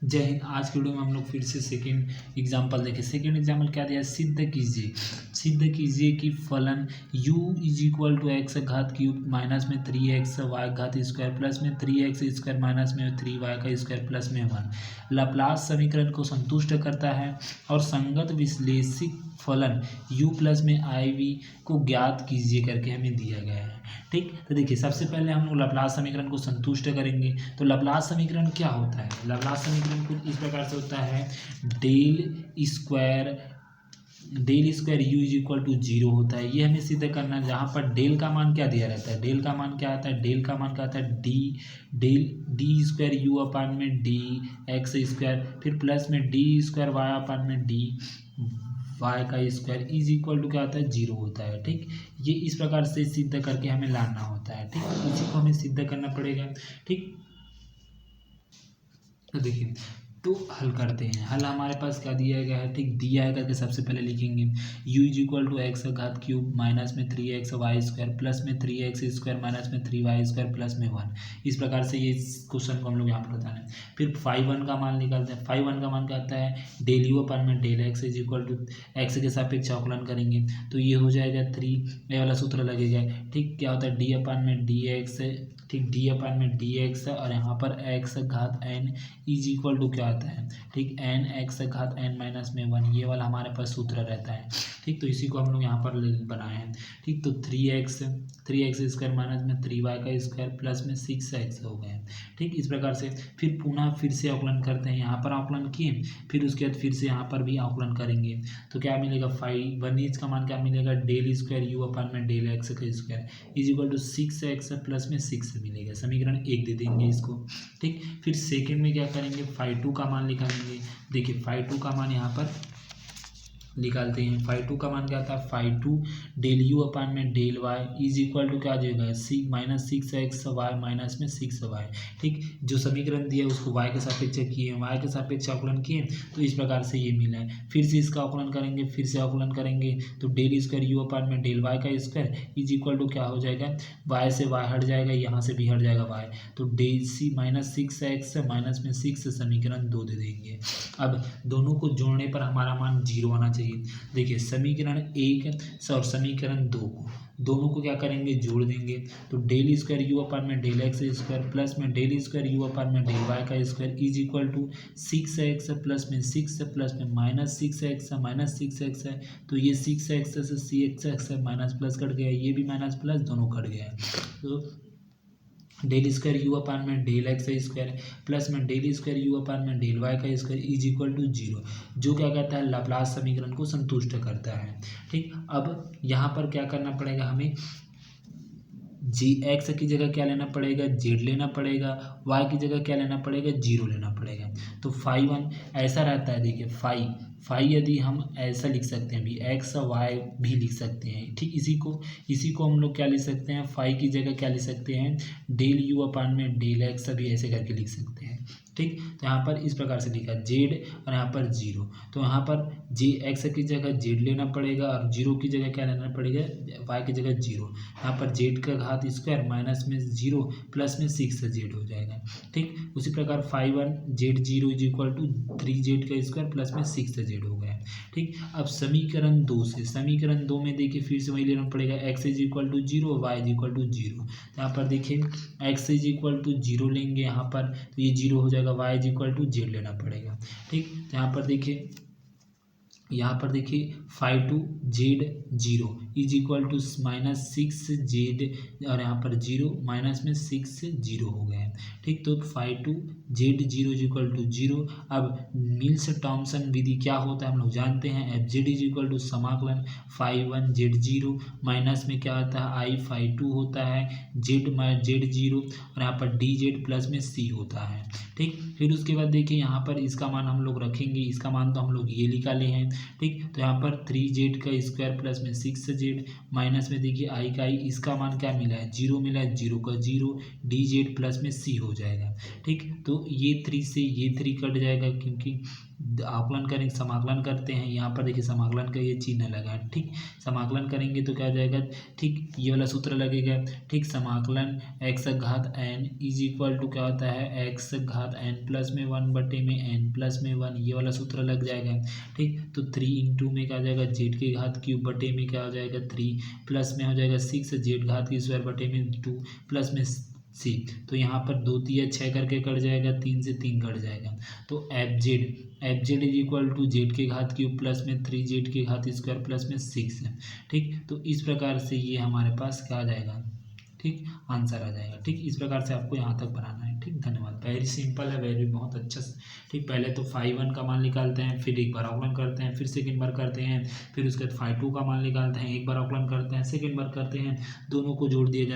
जय हिंद। आज के वीडियो में हम लोग फिर से सेकेंड एग्जाम्पल देखें। सेकेंड एग्जाम्पल क्या दिया है, सिद्ध कीजिए कि फलन u is equal to x घात क्यूब माइनस में 3x वाई घात स्क्वायर प्लस में 3x स्क्वायर माइनस में 3y का स्क्वायर प्लस में 1 लाप्लास समीकरण को संतुष्ट करता है और संगत विश्लेषिक फलन u प्लस में iv को ज्ञात कीजिए करके हमें दिया गया है। ठीक, तो देखिए सबसे पहले हम लोग लाप्लास समीकरण को संतुष्ट करेंगे। तो लाप्लास समीकरण क्या होता है, लाप्लास समीकरण कुछ इस प्रकार से होता है, del square u is equal to 0 होता है। ये हमें सिद्ध करना है, जहाँ पर डेल का मान क्या दिया रहता है, डेल का मान क्या आता है, डेल का मान क्या आता है डी स्क्वायर यू अपान में डी एक्स स्क्वायर, फिर प्लस में डी स्क्वायर वाई अपान में डी वाई का स्क्वायर इज इक्वल टू क्या होता है, 0 होता है। ठीक, ये इस प्रकार से सिद्ध करके हमें लाना होता है। ठीक, इसी को हमें सिद्ध करना पड़ेगा। ठीक, तो देखिए, तो हल करते हैं। हल हमारे पास क्या दिया गया है, ठीक दिया है करके सबसे पहले लिखेंगे u is equal to x घात क्यूब माइनस में 3x वाई स्क्वायर प्लस में 3x स्क्वायर माइनस में 3y स्क्वायर प्लस में 1। इस प्रकार से ये क्वेश्चन को हम लोग यहाँ पर बताना है। फिर फाई वन का मान निकालते हैं। फाई वन का मान क्या आता है, डेल यू अपान में del x is equal to x के सापेक्ष अवकलन करेंगे तो ये हो जाएगा 3, ये वाला सूत्र लगेगा। ठीक, क्या होता है डी अपान में डी एक्स, ठीक डी अपान में डी एक्स और यहाँ पर एक्स घात एन इज इक्वल टू क्या आता है, ठीक एन एक्स घात एन माइनस में 1, ये वाला हमारे पास सूत्र रहता है। ठीक, तो इसी को हम लोग यहाँ पर बनाए हैं। ठीक, तो 3x स्क्वायर माइनस में 3y का स्क्वायर प्लस में 6x हो गए। ठीक, इस प्रकार से फिर से अवकलन करते हैं। यहाँ पर अवकलन किए, फिर उसके बाद फिर से यहाँ पर भी अवकलन करेंगे तो क्या मिलेगा, 5 का मान क्या मिलेगा, डेल स्क्वायर यू अपान में डेल एक्स का square is equal to 6x plus में 6 मिलेगा। समीकरण 1 दे देंगे इसको। ठीक, फिर सेकेंड में क्या करेंगे, फाई 2 का मान निकालेंगे। देखिए फाई 2 का मान यहाँ पर निकालते हैं। फाई 2 का मान क्या था, फाई 2 डेल यू अपान में del y is equal to क्या आ जाएगा, माइनस 6x वाई माइनस में 6y। ठीक, जो समीकरण दिया उसको y के सापेक्ष किए, y के सापेक्ष अवकलन किए तो इस प्रकार से ये मिला है। फिर से इसका अवकलन करेंगे, फिर से अवकलन करेंगे तो डेल स्क्वायर यू अपान में डेल वाई का स्क्वायर इज इक्वल टू क्या हो जाएगा, y से y हट जाएगा, यहाँ से भी हट जाएगा y, तो डेल सी माइनस 6x माइनस में 6 समीकरण 2 दे देंगे। अब दोनों को जोड़ने पर हमारा मान 0 आना चाहिए। देखिए समीकरण 1 और समीकरण 2 को दोनों को क्या करेंगे, जोड़ देंगे तो डेल स्क्वायर यू अपान में डेल एक्स स्क्वायर प्लस में डेल स्क्वायर यू अपान में डेल वाई का square is equal to 6x plus में 6 प्लस में माइनस 6x है तो ये 6x से 6x माइनस प्लस कट गया, ये भी माइनस प्लस दोनों कट गया है। तो डेल स्क्वायर यू अपान में डेल एक्स स्क्वायर प्लस में डेल स्क्वायर यू अपान में डेल वाई का स्क्वायर इज इक्वल टू 0, जो क्या कहता है, लाप्लास समीकरण को संतुष्ट करता है। ठीक, अब यहाँ पर क्या करना पड़ेगा, हमें जी एक्स की जगह क्या लेना पड़ेगा, जेड लेना पड़ेगा, वाई की जगह क्या लेना पड़ेगा, 0 लेना पड़ेगा। तो फाई 1 ऐसा रहता है। देखिए फाई यदि हम ऐसा लिख सकते हैं, भी एक्स वाई भी लिख सकते हैं। ठीक, इसी को हम लोग क्या लिख सकते हैं, फाई की जगह क्या लिख सकते हैं, डेल यू अपान में डेल एक्स भी ऐसे करके लिख सकते हैं। ठीक, तो यहाँ पर इस प्रकार से लिखा जेड और यहाँ पर 0, तो यहाँ पर जे एक्स की जगह जेड लेना पड़ेगा और 0 की जगह क्या लेना पड़ेगा, वाई की जगह 0। यहाँ पर जेड का घात स्क्वायर माइनस में 0 प्लस में 6 जेड हो जाएगा। ठीक, उसी प्रकार 5 z 0 is equal to 3 z का स्क्वायर प्लस में 6 जेड हो गया। ठीक, अब समीकरण 2 में देखिए फिर से वही लेना पड़ेगा, x is equal to 0 y is equal to 0। यहाँ पर देखिए एक्स इज इक्वल टू 0 लेंगे यहाँ पर तो ये 0 हो जाएगा, y is equal to z लेना पड़ेगा। ठीक, तो यहाँ पर देखिए phi 2 z 0 is equal to minus 6 z और यहाँ पर 0 माइनस में 6 0 हो गए। ठीक, तो phi 2 z 0 is equal to 0। अब मिल्स थॉम्सन विधि क्या होता है हम लोग जानते हैं, f z is equal to समाकलन फाई 1 जेड 0 माइनस में क्या आता है, आई फाई 2 होता है जेड 0 और यहाँ पर डी जेड प्लस में सी होता है। ठीक, फिर उसके बाद देखिए यहाँ पर इसका मान हम लोग रखेंगे, इसका मान तो हम लोग ये निकाले हैं। ठीक, तो यहाँ पर 3 जेड का स्क्वायर प्लस में 6 जेड माइनस में देखिए आई का आई, इसका मान क्या मिला है, 0 मिला है, 0 का 0 डी जेड प्लस में सी हो जाएगा। ठीक, तो ये 3 से ये 3 कट जाएगा क्योंकि आकलन करेंगे, समाकलन करते हैं। यहाँ पर देखिए समाकलन का ये चिन्ह लगा है, ठीक। समाकलन करेंगे तो क्या हो जाएगा, ठीक, ये वाला सूत्र लगेगा, ठीक। समाकलन x घात n इज इक्वल टू क्या होता है, x घात n प्लस में 1/n+1, ये वाला सूत्र लग जाएगा, ठीक। तो 3 इंटू में क्या आ जाएगा, जेड के घात क्यूब बटे में क्या हो जाएगा 3, प्लस में हो जाएगा 6 जेड घात की स्क्वायर बटे में 2, प्लस में सी। तो यहाँ पर 2 3 6 करके कट जाएगा, 3 से 3 कट जाएगा। तो f z is equal to z के घात क्यूब प्लस में 3 जेड के घात स्क्वायर प्लस में 6 है, ठीक। तो इस प्रकार से ये हमारे पास क्या आ जाएगा, ठीक, आंसर आ जाएगा, ठीक। इस प्रकार से आपको यहाँ तक बनाना है, ठीक। धन्यवाद। वेरी सिंपल है, वेरी बहुत अच्छा, ठीक। पहले तो फाई 1 का मान निकालते हैं, फिर एक बार अवकलन करते हैं, फिर सेकंड बार करते हैं, फिर उसके बाद फाई 2 का मान निकालते हैं, एक बार अवकलन करते हैं, सेकंड बार करते हैं, दोनों को जोड़ दिया जाता है।